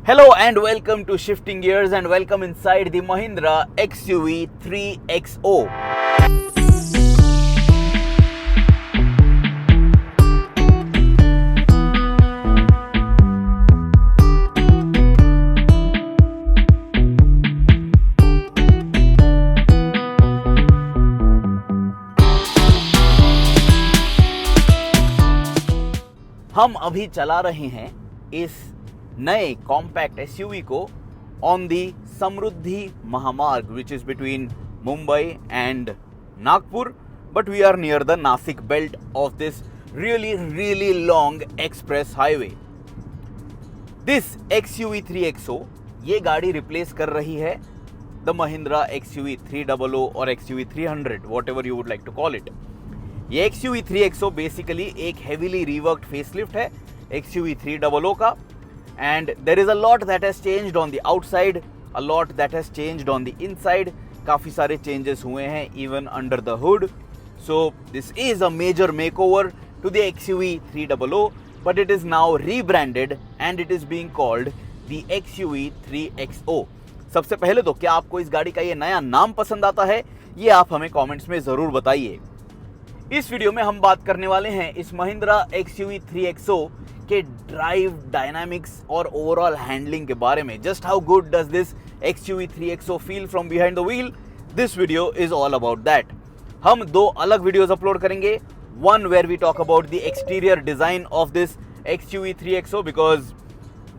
Hello and welcome to Shifting Gears and welcome inside the Mahindra XUV 3XO. हम अभी चला रहे हैं इस नए कॉम्पैक्ट एसयूवी को on the Samruddhi Mahamarg which is between Mumbai and Nagpur, but we are near the Nashik belt of this really long express highway. This XUV 3XO ये गाड़ी रिप्लेस कर रही है द महिंद्रा XUV 300 और XUV 300, whatever you would like to call it. ये XUV 3XO basically एक heavily रिवर्क्ड facelift है XUV 300 का. And there is a lot that has changed on the outside, a lot that has changed on the inside. काफ़ी सारे changes हुए हैं even under the hood. So this is a major makeover to the XUV 300, but it is now rebranded and it is being called the XUV 3XO. सबसे पहले तो क्या आपको इस गाड़ी का ये नया नाम पसंद आता है, ये आप हमें कमेंट्स में ज़रूर बताइए. इस वीडियो में हम बात करने वाले हैं इस महिंद्रा XUV 3XO के ड्राइव डायनामिक्स और ओवरऑल हैंडलिंग के बारे में. Just how good does this XUV 3XO feel from behind the wheel. This video is all about that. हम दो अलग वीडियोस अपलोड करेंगे. One where we talk about the exterior design of this XUV 3XO because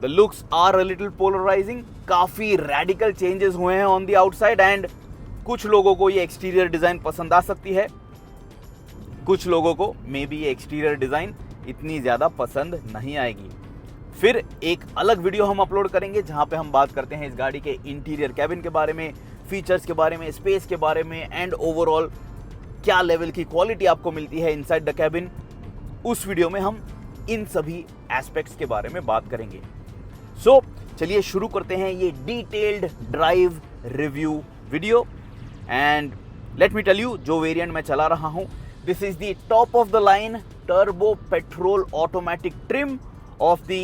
the looks are a little polarising. काफी radical changes हुए हैं on the outside and कुछ लोगों को ये एक्सटीरियर डिजाइन पसंद आ सकती है, कुछ लोगों को मे बी ये एक्सटीरियर डिजाइन इतनी ज़्यादा पसंद नहीं आएगी. फिर एक अलग वीडियो हम अपलोड करेंगे जहां पे हम बात करते हैं इस गाड़ी के इंटीरियर कैबिन के बारे में, फीचर्स के बारे में, स्पेस के बारे में एंड ओवरऑल क्या लेवल की क्वालिटी आपको मिलती है इनसाइड द कैबिन. उस वीडियो में हम इन सभी एस्पेक्ट्स के बारे में बात करेंगे. सो चलिए शुरू करते हैं ये detailed drive review video. And let me tell you जो वेरिएंट मैं चला रहा हूँ, this is the top of the line turbo petrol automatic trim of the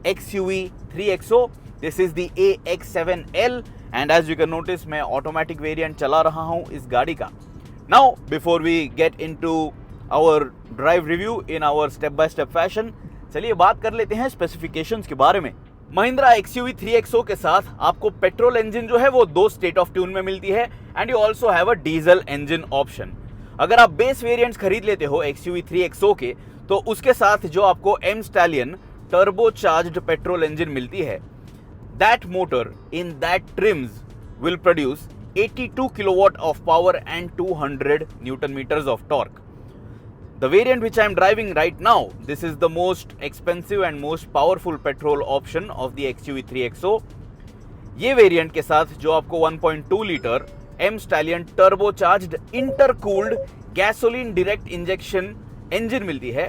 XUV 3XO. This is the AX7L and as you can notice मैं automatic variant चला रहा हूँ इस गाड़ी का. Now before we get into our drive review in our step by step fashion, चलिए बात कर लेते हैं स्पेसिफिकेशंस के बारे में. महिंद्रा XUV 3XO के साथ आपको पेट्रोल इंजन जो है वो 2 स्टेट ऑफ ट्यून में मिलती है and you also have a diesel engine option. अगर आप बेस वेरिएंट्स खरीद लेते हो XUV 3XO के तो उसके साथ जो आपको M Stallion turbo charged petrol engine मिलती है, that motor in that trims will produce 82 kilowatt of power and 200 newton metres of torque. The variant which I am driving right now, this is the most expensive and most powerful petrol option of the XUV 3XO. ये variant के साथ जो आपको 1.2 litre M Stallion turbocharged intercooled gasoline direct injection engine मिलती है.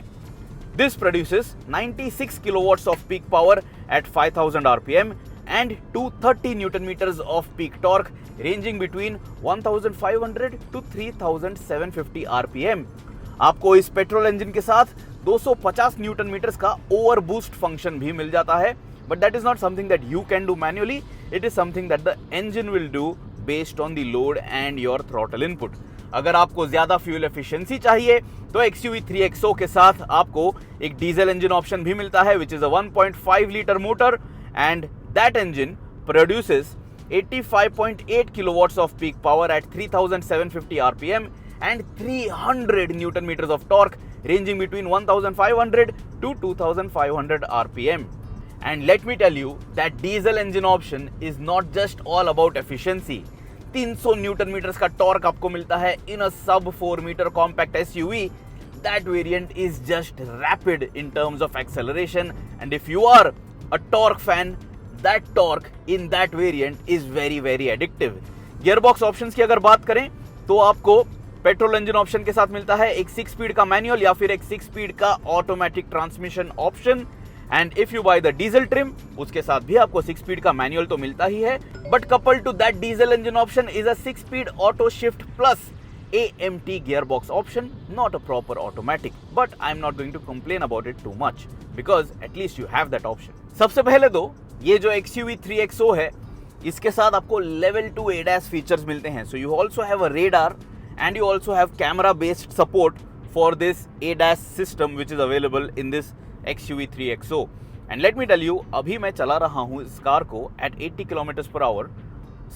This produces 96 kilowatts of peak power at 5000 RPM and 230 Newton meters of peak torque ranging between 1500 to 3750 RPM. आपको इस petrol engine के साथ 250 न्यूटन मीटर्स का over boost function भी मिल जाता है, but that is not something that you can do manually. It is something that the engine will do based on the load and your throttle input. अगर आपको ज्यादा fuel efficiency चाहिए तो XUV 3XO के साथ आपको एक डीजल इंजन ऑप्शन भी मिलता है which is a 1.5 litre motor and that engine produces 85.8 kilowatts of peak power at 3750 RPM and 300 Newton meters of torque ranging between 1500 to 2500 RPM. And let me tell you that diesel engine option is not just all about efficiency. 300 newton metres का torque आपको मिलता है in a sub 4 meter compact SUV. That variant is just rapid in terms of acceleration and if you are a torque fan, that torque in that variant is very addictive. Gearbox options की अगर बात करें तो आपको petrol engine option के साथ मिलता है एक 6 स्पीड का मैनुअल या फिर एक 6 स्पीड का automatic transmission option. And if you by the diesel trim उसके साथ भी आपको 6 स्पीड का मैनुअल तो मिलता ही है, but couple to that diesel engine option is a 6 speed auto shift plus AMT gearbox option, not a proper automatic, but I'm not going to complain about it too much because at least you have that option. सबसे पहले तो ये जो XUV 3XO है, इसके साथ आपको level 2 ADAS features मिलते हैं. So you also have a radar and you also have camera based support for this ADAS system which is available in this XUV 3XO. And let me tell you, अभी मैं चला रहा हूँ इस car को at 80 km/h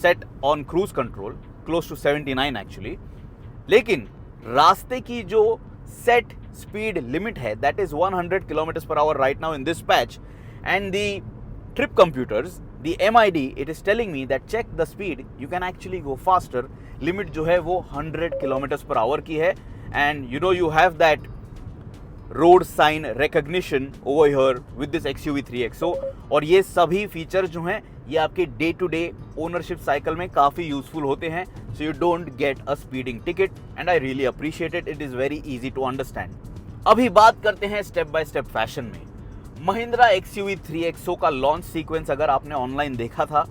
set on cruise control, close to 79 actually. लेकिन रास्ते की जो सेट स्पीड लिमिट है that is 100 km/h right now in this patch. And the trip computers, the MID, it is telling me that check the speed, you can actually go faster. Limit जो है वो 100 km/h की है. And you know you have that road sign recognition over here with this XUV 3XO. और ये सभी features जो हैं ये आपके day to day ownership cycle में काफ़ी यूजफुल होते हैं. So you don't get a speeding ticket and I really appreciate it. It is very easy to understand. अभी बात करते हैं स्टेप बाय स्टेप फैशन में. महिंद्रा XUV 3XO का लॉन्च सीक्वेंस अगर आपने ऑनलाइन देखा था,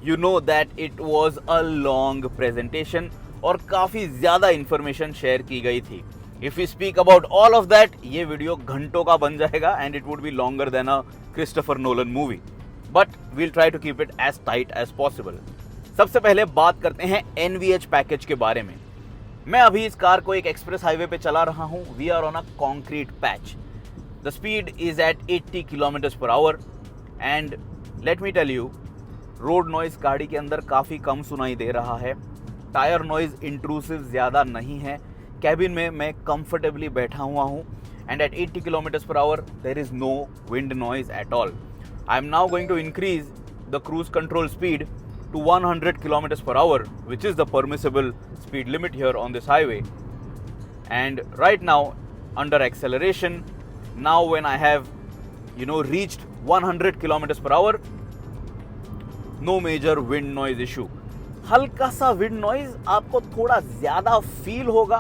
you know that it was a long presentation और काफ़ी ज़्यादा इंफॉर्मेशन शेयर की गई थी. If you speak about all of that, ये वीडियो घंटों का बन जाएगा and it would be longer than a Christopher Nolan movie. But we'll try to keep it as tight as possible. सबसे पहले बात करते हैं NVH पैकेज के बारे में. मैं अभी इस कार को एक एक्सप्रेस हाईवे पे चला रहा हूँ. We are on a concrete patch. The speed is at 80 km/h and let me tell you, road noise गाड़ी के अंदर काफ़ी कम सुनाई दे रहा है. टायर नॉइज इंट्रूसिव ज़्यादा नहीं है. कैबिन में मैं कंफर्टेबली बैठा हुआ हूँ and eight 80 km/h there is no wind noise at all. I am now going to increase the cruise control speed to 100 km/h, which is the permissible speed limit here on this highway. And right now under acceleration, now when I have reached 100 km/h, no major wind noise issue. हल्का सा wind noise आपको थोड़ा ज़्यादा feel होगा,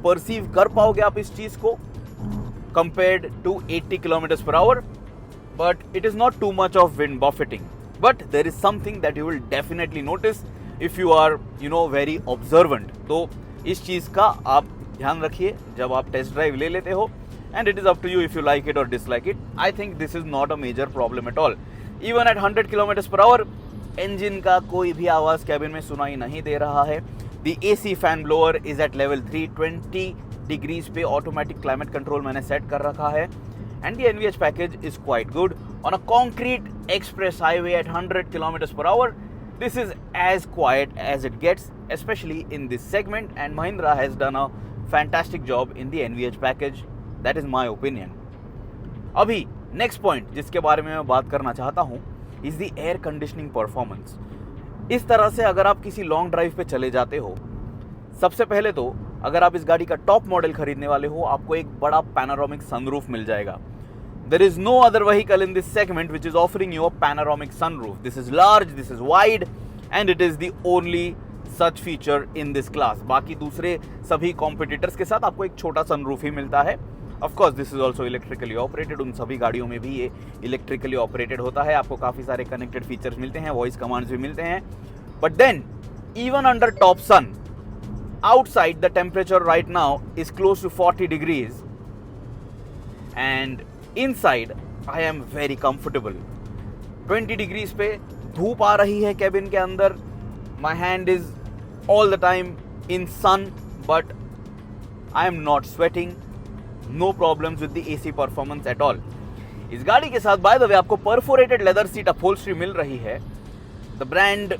perceive कर पाओगे आप इस चीज़ को compared to 80 km/h, but it is not too much of wind buffeting. But there is something that you will definitely notice if you are very observant. तो इस चीज़ का आप ध्यान रखिए जब आप टेस्ट ड्राइव ले लेते हो. And it is up to you if you like it or dislike it. I think this is not a major problem at all. Even at 100 km/h, engine का कोई भी आवाज़ कैबिन में सुनाई नहीं दे रहा है. The AC fan blower is at level 3, 20 degrees पे automatic climate control मैंने सेट कर रखा है. And the NVH package is quite good. On a concrete express highway at 100 km/h, this is as quiet as it gets, especially in this segment. And Mahindra has done a fantastic job in the NVH package. That is my opinion. अभी next point जिसके बारे में मैं बात करना चाहता हूँ is the air conditioning performance. इस तरह से अगर आप किसी लॉन्ग ड्राइव पे चले जाते हो, सबसे पहले तो अगर आप इस गाड़ी का टॉप मॉडल खरीदने वाले हो, आपको एक बड़ा पैनोरामिक सनरूफ मिल जाएगा. There is no other vehicle in this segment which is offering you a panoramic sunroof. This is large, this is wide and it is the only such feature in this class. बाकी दूसरे सभी competitors के साथ आपको एक छोटा sunroof ही मिलता है. Of course this is also electrically operated. उन सभी गाड़ियों में भी ये इलेक्ट्रिकली ऑपरेटेड होता है. आपको काफ़ी सारे कनेक्टेड फीचर्स मिलते हैं, वॉइस कमांड्स भी मिलते हैं. But then even under top sun, outside the temperature right now is close to 40 degrees and inside I am very comfortable. 20 degrees पे धूप आ रही है कैबिन के अंदर. My hand is all the time in sun but I am not sweating. No problems with the AC performance at all. इस गाड़ी के साथ बाय द वे आपको परफोरेटेड लेदर सीट अपहोल्स्ट्री मिल रही है. The brand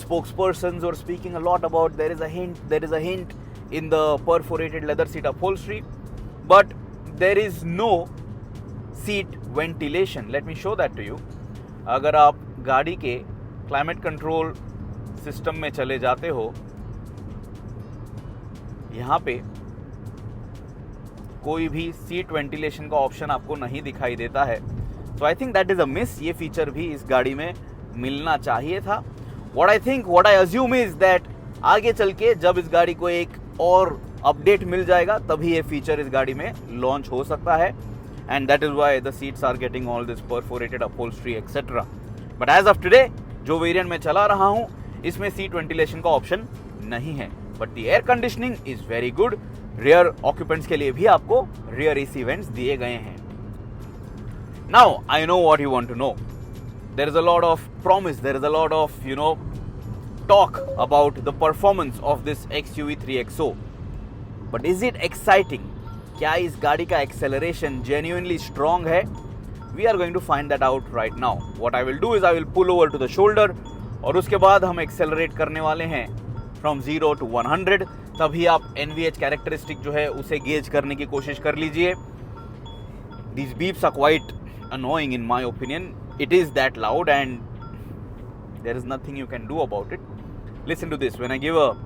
spokespersons were speaking a lot about there is a hint in the perforated leather seat upholstery, but there is no seat ventilation. Let me show that to you. अगर आप गाड़ी के climate control system में चले जाते हो, यहाँ पे कोई भी सीट वेंटिलेशन का ऑप्शन आपको नहीं दिखाई देता है. So I think that is a miss. ये फीचर भी इस गाड़ी में मिलना चाहिए था. what I assume is that आगे चल के जब इस गाड़ी को एक और अपडेट मिल जाएगा तभी ये फीचर इस गाड़ी में लॉन्च हो सकता है. And that is why the seats are getting all this perforated upholstery etcetera. But as of today जो वेरिएंट में चला रहा हूँ इसमें सीट वेंटिलेशन का ऑप्शन नहीं है. But the air conditioning is very good. Rear occupants के लिए भी आपको रियर AC वेंट्स दिए गए हैं. Now I know what you want to know. there is a lot of promise, there is a lot of talk about the performance of this XUV 3XO, but is it exciting? क्या इस गाड़ी का acceleration genuinely strong है? We are going to find that out right now. What I will do is I will pull over to the shoulder और उसके बाद हम accelerate करने वाले हैं from 0 to 100. तभी आप NVH characteristic जो है उसे गेज करने की कोशिश कर लीजिए. These beeps are quite annoying in my opinion. It is that loud and there is nothing you can do about it. Listen to this. When I give a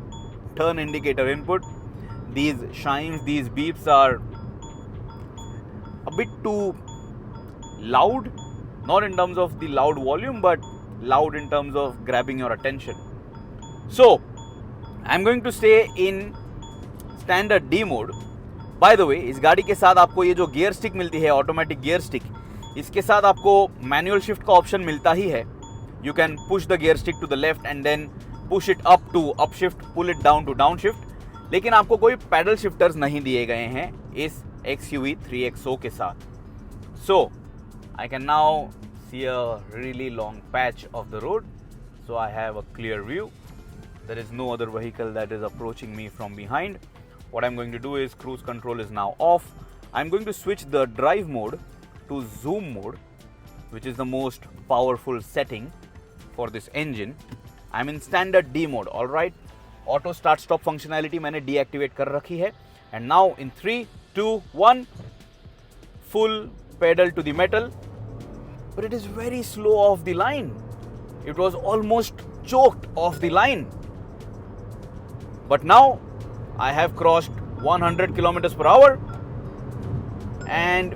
turn indicator input, these chimes, these beeps are a bit too loud. Not in terms of the loud volume, but loud in terms of grabbing your attention. So, I'm going to stay in standard D mode. By the way, इस गाड़ी के साथ आपको ये जो gear stick मिलती है, automatic gear stick, इसके साथ आपको मैनुअल शिफ्ट का ऑप्शन मिलता ही है. You can push the gear stick to the left and then push it up to up shift, pull it down to down shift. लेकिन आपको कोई पैडल शिफ्टर्स नहीं दिए गए हैं इस XUV 3XO के साथ. So, I can now see a really long patch of the road. So I have a clear view. There is no other vehicle that is approaching me from behind. What I'm going to do is cruise control is now off. I'm going to switch the drive mode to zoom mode, which is the most powerful setting for this engine. I'm in standard D mode, alright. Auto start stop functionality मैंने deactivate कर रखी है. And now in 3, 2, 1, full pedal to the metal. But it is very slow off the line. It was almost choked off the line. But now I have crossed 100 kilometers per hour and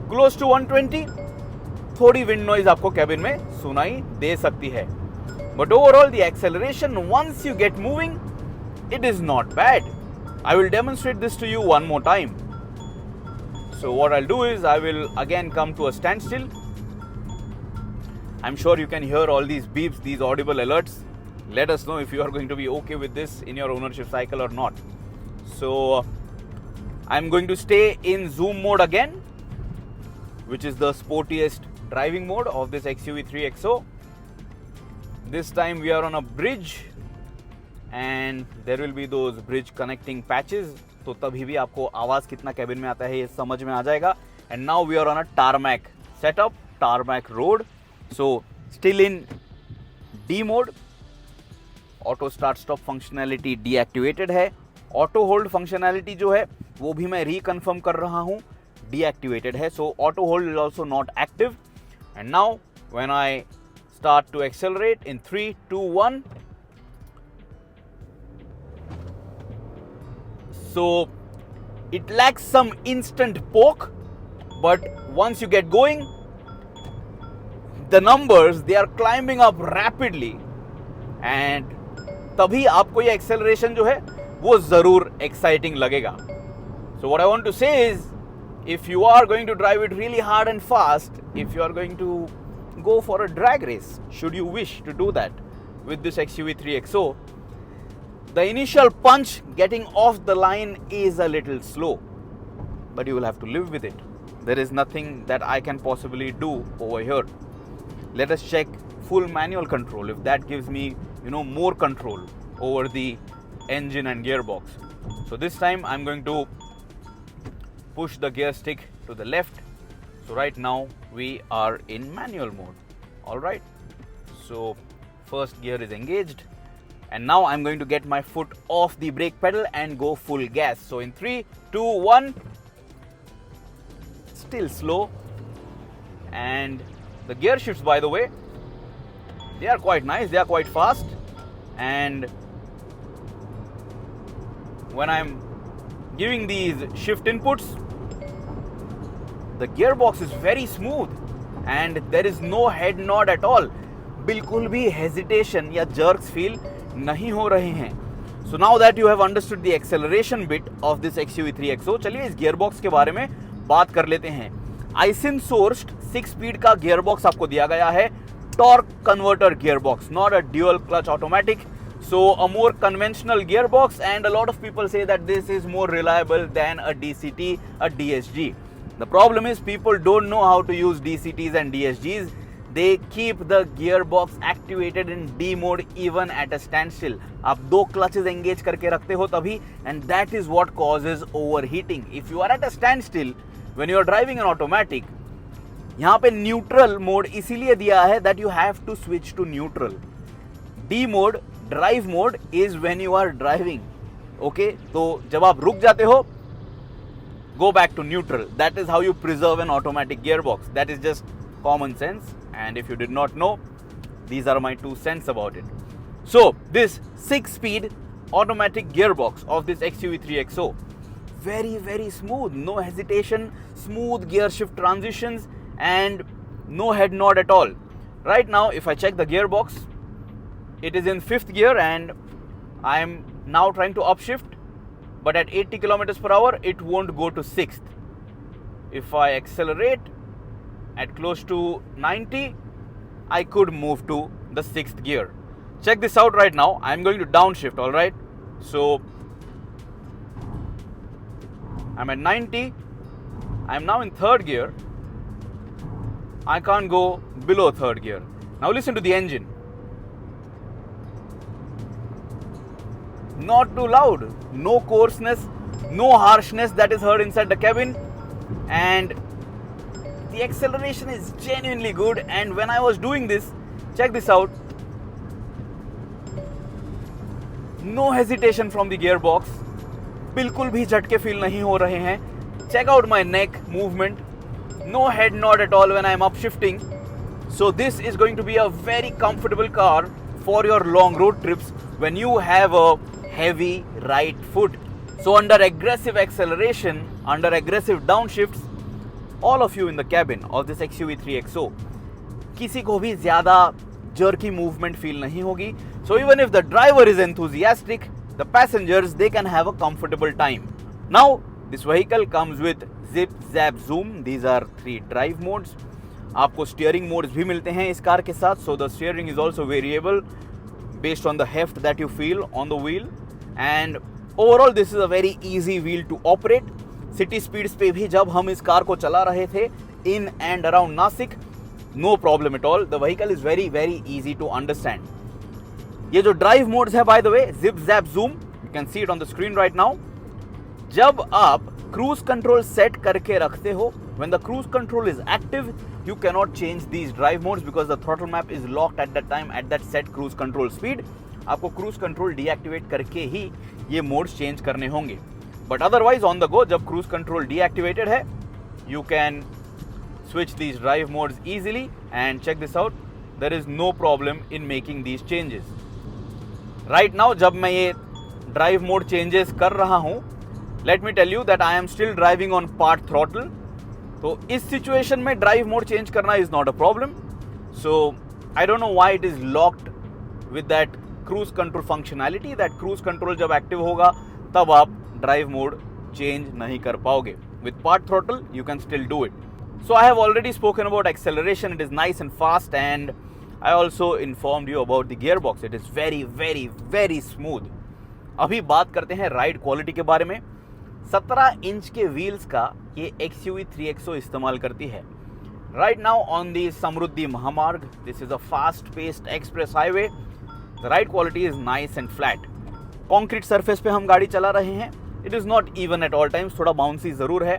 close to 120. थोड़ी wind noise आपको cabin में सुनाई दे सकती है. But overall the acceleration once you get moving, it is not bad. I will demonstrate this to you one more time. So what I'll do is I will again come to a standstill. I'm sure you can hear all these beeps, these audible alerts. Let us know if you are going to be okay with this in your ownership cycle or not. So I'm going to stay in zoom mode again, which is the sportiest driving mode of this XUV 3XO. This time we are on a bridge and there will be those bridge connecting patches. तो तभी भी आपको आवाज कितना cabin में आता है ये समझ में आ जाएगा. And now we are on a tarmac setup, tarmac road. So still in D mode. Auto start stop functionality deactivated है. Auto hold functionality जो है वो भी मैं reconfirm कर रहा हूँ, deactivated है. So auto hold is also not active. And now when I start to accelerate in 3, 2, 1. So it lacks some instant poke, but once you get going, the numbers, they are climbing up rapidly and तभी आपको ये acceleration जो है वो जरूर exciting लगेगा. So what I want to say is, if you are going to drive it really hard and fast, if you are going to go for a drag race, should you wish to do that with this XUV 3XO, the initial punch getting off the line is a little slow, but you will have to live with it. There is nothing that I can possibly do over here. Let us check full manual control, if that gives me more control over the engine and gearbox. So this time I'm going to push the gear stick to the left. So right now we are in manual mode. Alright, so first gear is engaged and now I'm going to get my foot off the brake pedal and go full gas. So in 3, 2, 1, still slow. And the gear shifts, by the way, they are quite nice, they are quite fast. And when I'm giving these shift inputs, the gearbox is very smooth and there is no head nod at all. बिल्कुल भी hesitation या jerks feel नहीं हो रहे हैं. So now that you have understood the acceleration bit of this XUV 3XO, चलिए इस gearbox के बारे में बात कर लेते हैं. Aisin sourced 6 speed का gearbox आपको दिया गया है. Torque converter gearbox, not a dual clutch automatic. So a more conventional gearbox, and a lot of people say that this is more reliable than a DCT, a DSG. The problem is people don't know how to use DCTs and DSGs. they keep the gearbox activated in D mode even at a standstill. आप दो clutches engage करके रखते हो तभी, and that is what causes overheating. If you are at a standstill when you are driving an automatic, यहाँ पे neutral mode इसीलिए दिया है that you have to switch to neutral. D mode, drive mode is when you are driving. Okay, तो जब आप रुक जाते हो, go back to neutral. That is how you preserve an automatic gearbox. That is just common sense. And if you did not know, these are my 2 cents about it. So this 6-speed automatic gearbox of this XUV3XO, very smooth, no hesitation, smooth gear shift transitions and no head nod at all. Right now if I check the gearbox, it is in 5th gear and I am now trying to upshift, but at 80 kilometers per hour it won't go to 6th. If I accelerate at close to 90, I could move to the 6th gear. Check this out right now. I'm going to downshift, alright? So I'm at 90. I'm now in 3rd gear. I can't go below 3rd gear. Now listen to the engine. Not too loud. No coarseness, no harshness that is heard inside the cabin. And the acceleration is genuinely good, and when I was doing this, check this out, no hesitation from the gearbox, बिल्कुल भी झटके feel नहीं हो रहे हैं. Check out my neck movement, no head nod at all when I am upshifting. So this is going to be a very comfortable car for your long road trips when you have a heavy right foot. So under aggressive acceleration, under aggressive downshifts, all of you in the cabin of this XUV3XO, किसी को भी ज़्यादा jerky movement feel नहीं होगी. So even if the driver is enthusiastic, the passengers, they can have a comfortable time. Now this vehicle comes with zip, zap, zoom. These are 3 drive modes. आपको steering modes भी मिलते हैं इस car के साथ. So the steering is also variable based on the heft that you feel on the wheel. And overall this is a very easy wheel to operate. City speeds पे भी जब हम इस कार को चला रहे थे in and around Nashik, no problem at all. The vehicle is very easy to understand. ये जो ड्राइव मोड्स है, by the way, zip, zap, zoom, you can see it on the screen right now. जब आप cruise control set करके रखते हो, when the cruise control is active, you can not change these drive modes because the throttle map is locked at that time at that set cruise control speed. आपको cruise control deactivate करके ही ये modes change करने होंगे. But otherwise on the go, जब cruise control deactivated है, you can switch these drive modes easily. And check this out, there is no problem in making these changes. Right now जब मैं ये drive mode changes कर रहा हूँ, let me tell you that I am still driving on part throttle. तो इस situation में drive mode change करना is not a problem. So I don't know why it is locked with that cruise control functionality. That cruise control जब active होगा तब आप drive mode change नहीं कर पाओगे. With part throttle you can still do it. So I have already spoken about acceleration. It is nice and fast, and I also informed you about the gear box. It is very smooth. अभी बात करते हैं ride quality के बारे में. 17 inch के wheels का ये XUV3XO इस्तेमाल करती है. राइट नाउ ऑन द समृद्धि महामार्ग, this is a fast paced express highway. The ride quality is nice and flat. Concrete surface पे हम गाड़ी चला रहे हैं. It is not even at all times, थोड़ा बाउंसी ज़रूर है,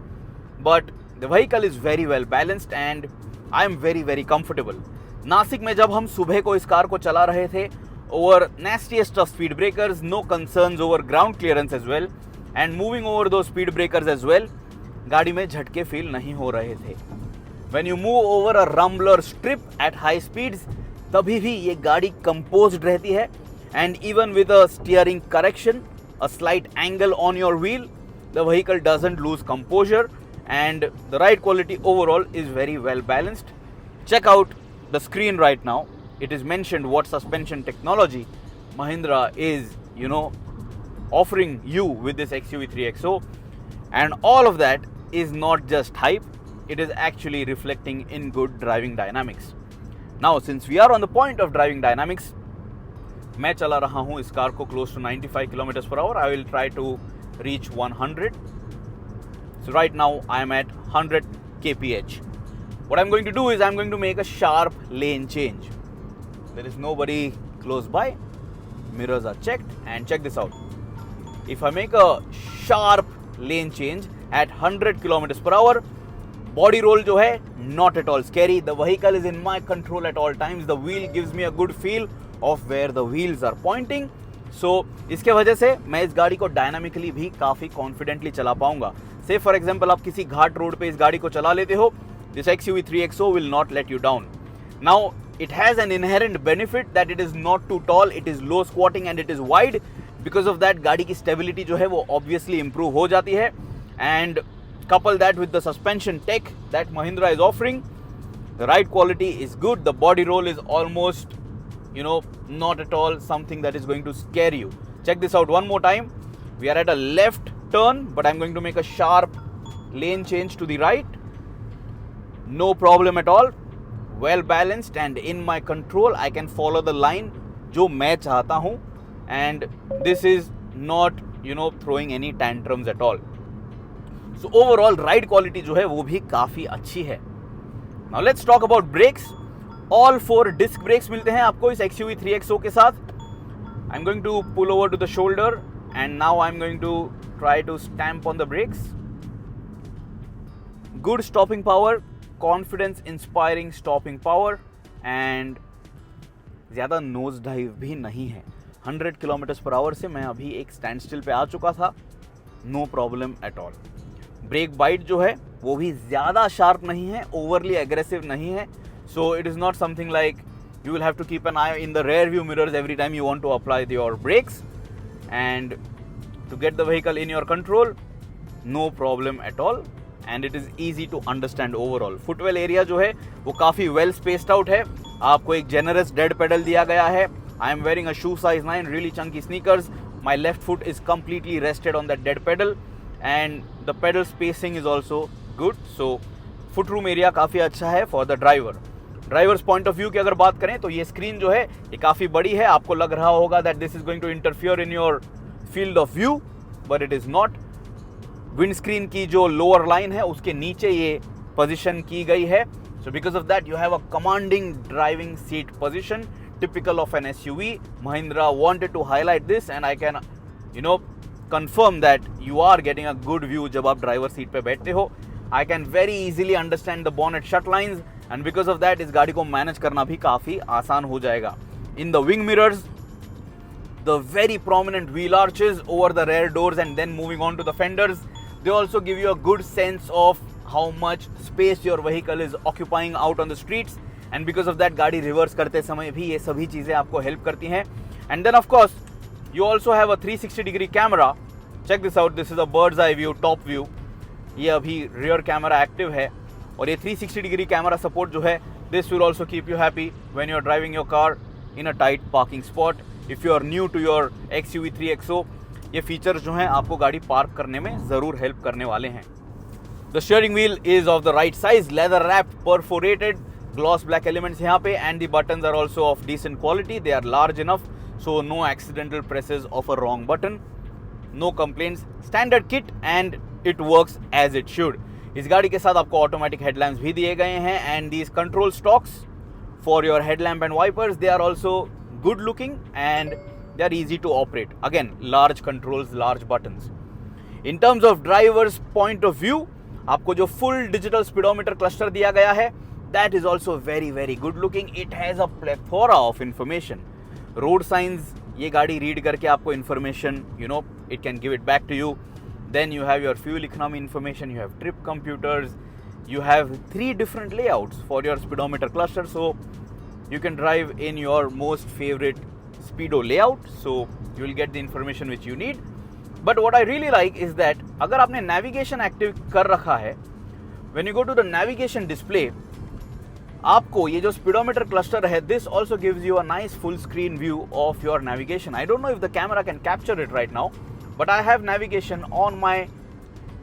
but the vehicle is very well balanced and I am very comfortable. Nashik में जब हम सुबह को इस कार को चला रहे थे, over nastiest of speed breakers, no concerns over ground clearance as well, and moving over दो स्पीड ब्रेकर्स एज वेल, गाड़ी में झटके फील नहीं हो रहे थे. When you move over a rumbler strip at high speeds, तभी भी ये गाड़ी कंपोज्ड रहती है. And even with a steering correction, a slight angle on your wheel, the vehicle doesn't lose composure, and the ride quality overall is very well balanced. Check out the screen right now. It is mentioned what suspension technology Mahindra is, offering you with this XUV3XO, and all of that is not just hype. It is actually reflecting in good driving dynamics. Now, since we are on the point of driving dynamics, मैं चला रहा हूँ इस car को close to 95 kilometres per hour. I will try to reach 100. So right now I am at 100 kph. What I'm going to do is I'm going to make a sharp lane change. There is nobody close by. Mirrors are checked, and check this out. If I make a sharp lane change at 100 kilometers per hour, body roll जो है not at all scary. The vehicle is in my control at all times. The wheel gives me a good feel of where the wheels are pointing. So इसके वजह से मैं इस गाड़ी को dynamically भी काफ़ी कॉन्फिडेंटली चला पाऊंगा. से फॉर एग्जाम्पल आप किसी घाट रोड पे इस गाड़ी को चला लेते हो, this XUV 3XO will not let you down. Now it has an inherent benefit that it is not too tall, it is low squatting and it is wide. Because of that गाड़ी की stability जो है वो obviously improve हो जाती है. And couple that with the suspension tech that Mahindra is offering, the ride quality is good, the body roll is almost, not at all something that is going to scare you. Check this out one more time. We are at a left turn, but I'm going to make a sharp lane change to the right. No problem at all. Well balanced and in my control. I can follow the line जो मैं चाहता हूँ. And this is not, throwing any tantrums at all. So overall ride quality जो है वो भी काफ़ी अच्छी है. Now let's talk about brakes. All 4 disc brakes मिलते हैं आपको इस XUV 3XO के साथ. I'm going to pull over to the shoulder and now I'm going to try to stamp on the brakes. Good stopping power, confidence inspiring stopping power and ज़्यादा nose dive भी नहीं है. 100 kilometres per our से मैं अभी एक stand still पे आ चुका था. No problem at all. Brake bite जो है वो भी ज़्यादा शार्प नहीं है, ओवरली एग्रेसिव नहीं है. So it is not something like you will have to keep an eye in the rear view mirrors every time you want to apply your brakes. And to get the vehicle in your control, no problem at all. And it is easy to understand overall. Footwell area जो है वो काफ़ी well spaced out है. आपको एक generous dead pedal दिया गया है. I am wearing a shoe size 9 really chunky sneakers. My left foot is completely rested on that dead pedal. And the pedal spacing is also good. So foot room area काफ़ी अच्छा है for the driver. Drivers point of view की अगर बात करें तो ये screen जो है ये काफ़ी बड़ी है. आपको लग रहा होगा that this is going to interfere in your field of view, but it is not. Windscreen की जो लोअर लाइन है उसके नीचे ये पोजीशन की गई है. So because of that you have a commanding driving seat position typical of an SUV. Mahindra wanted to highlight this and I can confirm that you are getting a good view जब आप driver seat पे बैठते हो. I can very easily understand the bonnet shut lines and because of that इस गाड़ी को manage करना भी काफ़ी आसान हो जाएगा. In the wing mirrors, the very prominent wheel arches over the rear doors and then moving on to the fenders, they also give you a good sense of how much space your vehicle is occupying out on the streets. And because of that गाड़ी reverse करते समय भी ये सभी चीज़ें आपको help करती हैं. And then of course you also have a 360 degree camera. Check this out, this is a bird's eye view, top view. ये अभी rear camera active है और ये 360 degree camera support जो है this will also keep you happy when you're driving your car in a tight parking spot. If you are new to your XUV 3XO, ये features जो हैं आपको गाड़ी पार्क करने में ज़रूर हेल्प करने वाले हैं. The steering wheel is of the right size, leather wrapped, perforated, gloss black elements यहाँ पे and the buttons are also of decent quality. They are large enough so no accidental presses of a wrong button. No complaints. Standard kit and it works as it should. इस गाड़ी के साथ आपको automatic headlamps भी दिए गए हैं and these control stalks for your headlamp and wipers, they are also good looking and they are easy to operate. Again, large controls, large buttons. In terms of driver's point of view, आपको जो full digital speedometer cluster दिया गया है, that is also very very good looking. It has a plethora of information. Road signs ये गाड़ी read करके आपको information it can give it back to you. Then you have your fuel economy information, you have trip computers, you have 3 different layouts for your speedometer cluster, so you can drive in your most favorite speedo layout, so you will get the information which you need. But what I really like is that अगर आपने navigation active कर रखा है, when you go to the navigation display, आपको ये जो speedometer cluster है, this also gives you a nice full screen view of your navigation. I don't know if the camera can capture it right now, but I have navigation on my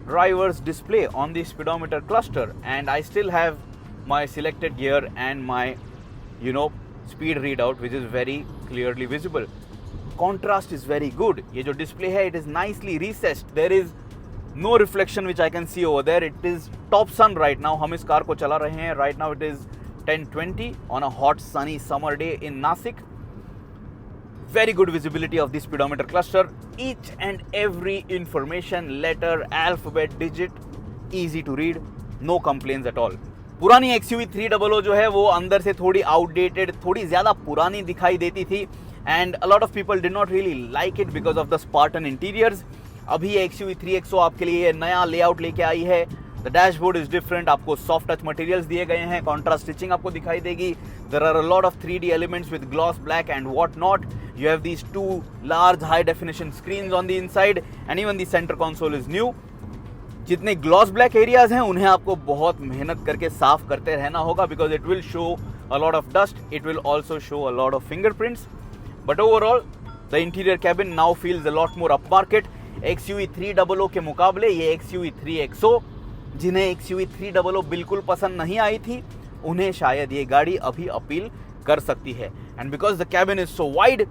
driver's display on the speedometer cluster, and I still have my selected gear and my speed readout, which is very clearly visible. Contrast is very good. ये जो display है, it is nicely recessed. There is no reflection which I can see over there. It is top sun right now. हम इस car को चला रहे हैं right now. It is 10:20 on a hot sunny summer day in Nashik. Very good visibility of the speedometer cluster. Each and every information, letter, alphabet, digit, easy to read. No complaints at all. पुरानी XUV 300 जो है वो अंदर से थोड़ी outdated, थोड़ी ज़्यादा पुरानी दिखाई देती थी and a lot of people did not really like it because of the Spartan interiors. अभी XUV 3XO आपके लिए नया लेआउट लेके आई है। द डैशबोर्ड इज डिफरेंट, आपको सॉफ्ट टच मटेरियल्स दिए गए हैं, कॉन्ट्रास्ट स्टिचिंग आपको दिखाई देगी। There are a lot of 3D elements with gloss black and what not. You have these two large high definition screens on the inside and even the center console is new. जितने gloss black areas हैं उन्हें आपको बहुत मेहनत करके साफ करते रहना होगा because it will show a lot of dust, it will also show a lot of fingerprints. But overall the interior cabin now feels a lot more upmarket. XUV 300 के मुकाबले ये XUV 3XO, जिन्हें XUV 300 बिल्कुल पसंद नहीं आई थी, उन्हें शायद ये गाड़ी अभी अपील कर सकती है। And because the cabin is so wide,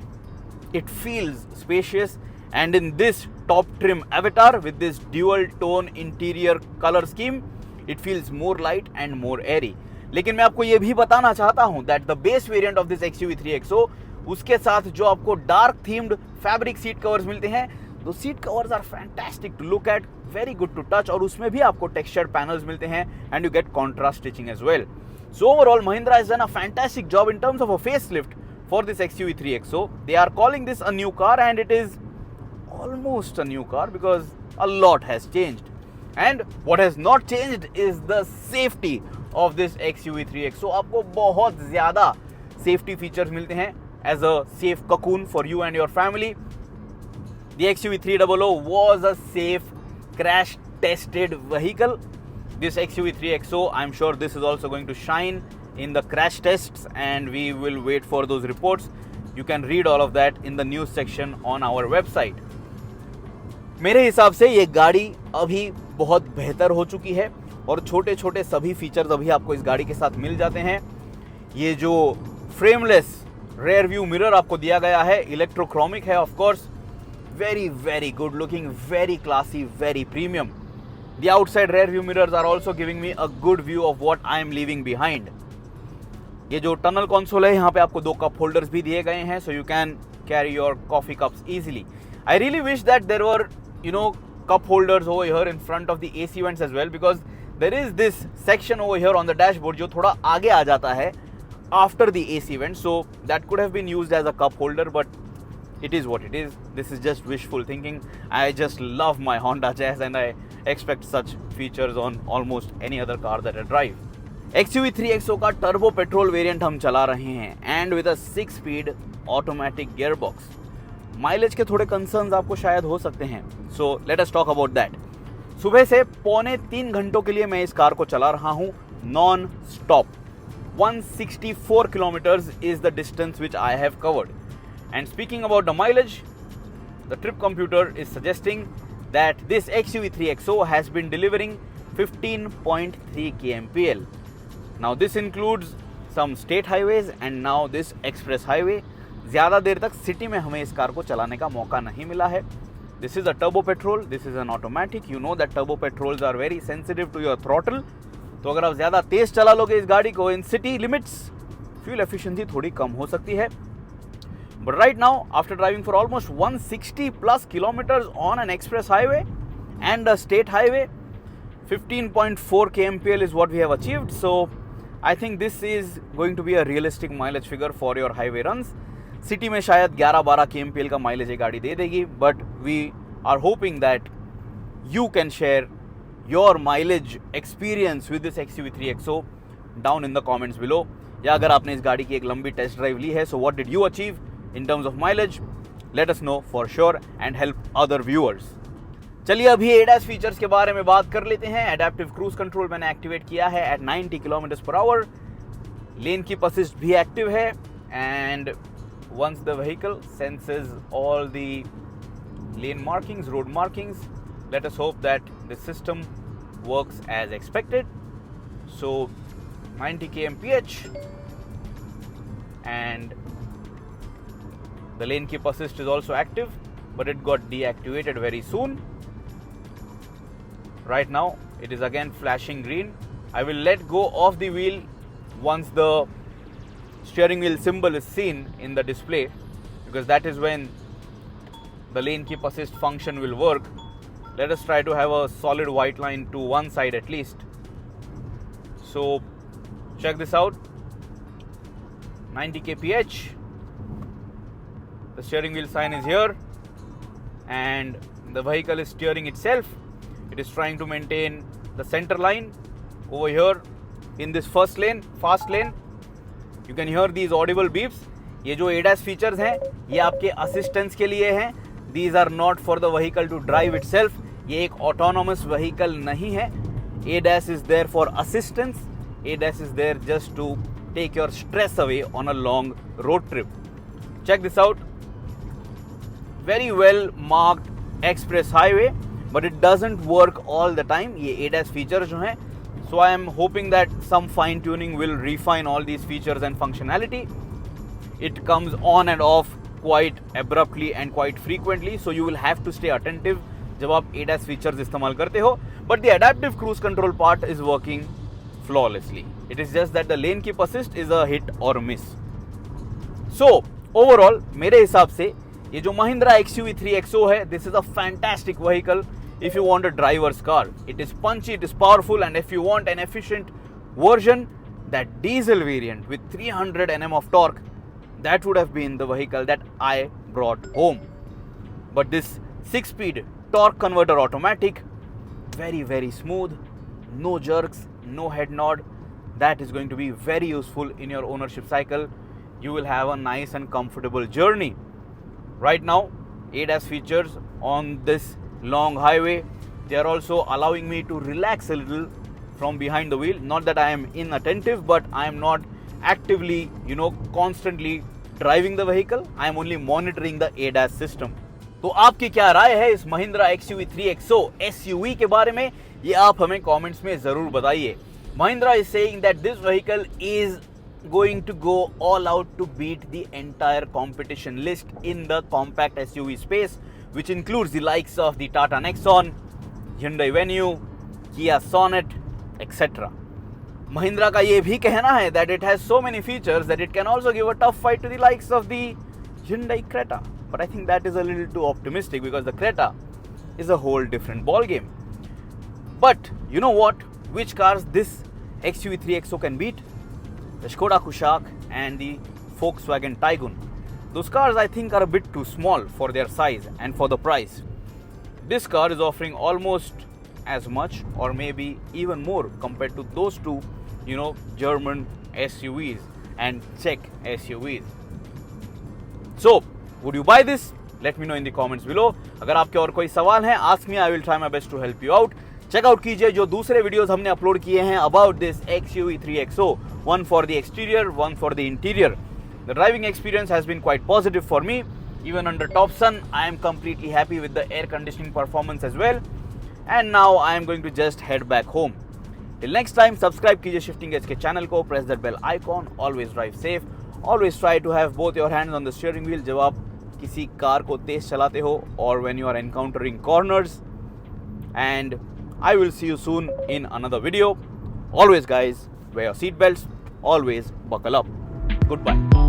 it feels spacious, and in this top trim avatar with this dual tone interior color scheme it feels more light and more airy. लेकिन मैं आपको ये भी बताना चाहता हूँ that the base variant of this XUV 3XO, उसके साथ जो आपको dark themed fabric seat covers मिलते हैं, those seat covers are fantastic to look at, very good to touch, और उसमें भी आपको textured panels मिलते हैं and you get contrast stitching as well. So overall Mahindra has done a fantastic job in terms of a facelift for this XUV 3XO. They are calling this a new car and it is almost a new car because a lot has changed. And what has not changed is the safety of this XUV 3XO. आपको बहुत ज़्यादा safety features मिलते हैं as a safe cocoon for you and your family. The XUV 300 was a safe crash tested vehicle. This XUV 3XO, I'm sure this is also going to shine in the crash tests and we will wait for those reports. You can read all of that in the news section on our website. मेरे हिसाब से ये गाड़ी अभी बहुत बेहतर हो चुकी है और छोटे छोटे सभी फीचर्स अभी आपको इस गाड़ी के साथ मिल जाते हैं। ये जो फ्रेमलेस रेयर व्यू मिरर आपको दिया गया है, इलेक्ट्रोक्रोमिक है of course, very very good looking, very classy, very premium. The outside rear view mirrors are also giving me a good view of what I am leaving behind. ये जो tunnel console है, यहाँ पे आपको 2 cup holders भी दिए गए हैं, so you can carry your coffee cups easily. I really wish that there were cup holders over here in front of the AC vents as well, because there is this section over here on the dashboard जो थोड़ा आगे आ जाता है after the AC vent, so that could have been used as a cup holder, but it is what it is. This is just wishful thinking. I just love my Honda Jazz and I expect such features on almost any other car that I drive. XUV 3XO का turbo petrol variant हम चला रहे हैं and with a 6-स्पीड automatic gearbox. Mileage के थोड़े concerns आपको शायद हो सकते हैं, so let us talk about that. सुबह से 2.25 घंटों के लिए मैं इस कार को चला रहा हूँ non stop. 164 kilometers is the distance which I have covered. And speaking about the mileage, the trip computer is suggesting that this XUV 3XO has been delivering 15.3 kmpl. Now this includes some state highways and now this express highway. ज़्यादा देर तक city में हमें इस car को चलाने का मौका नहीं मिला है। This is a turbo petrol, this is an automatic. You know that turbo petrols are very sensitive to your throttle. तो अगर आप ज़्यादा तेज़ चला लोगे इस गाड़ी को इन सिटी लिमिट्स, फ्यूल एफिशिएंसी थोड़ी कम हो सकती है। But right now, after driving for almost 160 plus kilometers on an express highway and a state highway, 15.4 kmpl is what we have achieved. So I think this is going to be a realistic mileage figure for your highway runs. City में शायद 11-12 kmpl का mileage ये गाड़ी दे देगी, but we are hoping that you can share your mileage experience with this XUV 3XO down in the comments below. या अगर आपने इस गाड़ी की एक लंबी टेस्ट ड्राइव ली है, so what did you achieve in terms of mileage, let us know for sure and help other viewers. चलिए अभी ADAS फीचर्स के बारे में बात कर लेते हैं। एडेप्टिव क्रूज कंट्रोल मैंने एक्टिवेट किया है at 90 km/h। Lane keep assist भी एक्टिव है and once the vehicle senses all the lane markings, road markings, let us hope that the system works as expected. So 90 kmph and the lane keep assist is also active, but it got deactivated very soon. Right now It is again flashing green. I will let go of the wheel once the steering wheel symbol is seen in the display, because that is when the lane keep assist function will work. Let us try to have a solid white line to one side at least. So check this out, 90 kph. The steering wheel sign is here and the vehicle is steering itself. It is trying to maintain the center line over here in this first lane, fast lane. You can hear these audible beeps. ये जो ADAS features हैं ये आपके assistance के लिए हैं. These are not for the vehicle to drive itself. ये एक autonomous vehicle नहीं है. ADAS is there for assistance. ADAS is there just to take your stress away on a long road trip. Check this out. Very well marked express highway, but it doesn't work all the time. ये ADAS features जो हैं, so I am hoping that some fine tuning will refine all these features and functionality. It comes on and off quite abruptly and quite frequently, so you will have to stay attentive जब आप ADAS features इस्तेमाल करते हो. But the adaptive cruise control part is working flawlessly. It is just that the lane keep assist is a hit or miss. So overall मेरे हिसाब से ये जो Mahindra XUV 3XO है, this is a fantastic vehicle if you want a driver's car. It is punchy, it is powerful, and if you want an efficient version, that diesel variant with 300 Nm of torque, that would have been the vehicle that I brought home. But this 6-speed torque converter automatic, very smooth, no jerks, no head nod, that is going to be very useful in your ownership cycle. You will have a nice and comfortable journey. Right now, ADAS features on this long highway, they are also allowing me to relax a little from behind the wheel. Not that I am inattentive, but I am not actively, constantly driving the vehicle. I am only monitoring the ADAS system. तो आपकी क्या राय है इस Mahindra XUV 3XO SUV के बारे में, ये आप हमें कमेंट्स में जरूर बताइए. Mahindra is saying that this vehicle is going to go all out to beat the entire competition list in the compact SUV space, which includes the likes of the Tata Nexon, Hyundai Venue, Kia Sonet, etc. Mahindra का ये भी कहना है that it has so many features that it can also give a tough fight to the likes of the Hyundai Creta. But I think that is a little too optimistic because the Creta is a whole different ball game. But you know what? Which cars this XUV 3XO can beat? The Skoda Kushaq and the Volkswagen Taygun. Those cars I think are a bit too small for their size and for the price. This car is offering almost as much or maybe even more compared to those two, German SUVs and Czech SUVs. So, would you buy this? Let me know in the comments below. अगर आपके और कोई सवाल हैं, ask me, I will try my best to help you out. Check out कीजिए जो दूसरे videos हमने अपलोड किए हैं about this XUV 3XO, one for the exterior, one for the interior. The driving experience has been quite positive for me. Even under top sun, I am completely happy with the air conditioning performance as well. And now I am going to just head back home. Till next time, subscribe कीजिए Shifting Edge के channel को, press that bell icon, always drive safe, always try to have both your hands on the steering wheel जब आप किसी car को तेज चलाते हो or when you are encountering corners. And I will see you soon in another video. Always guys, wear your seat belts, always buckle up. Goodbye.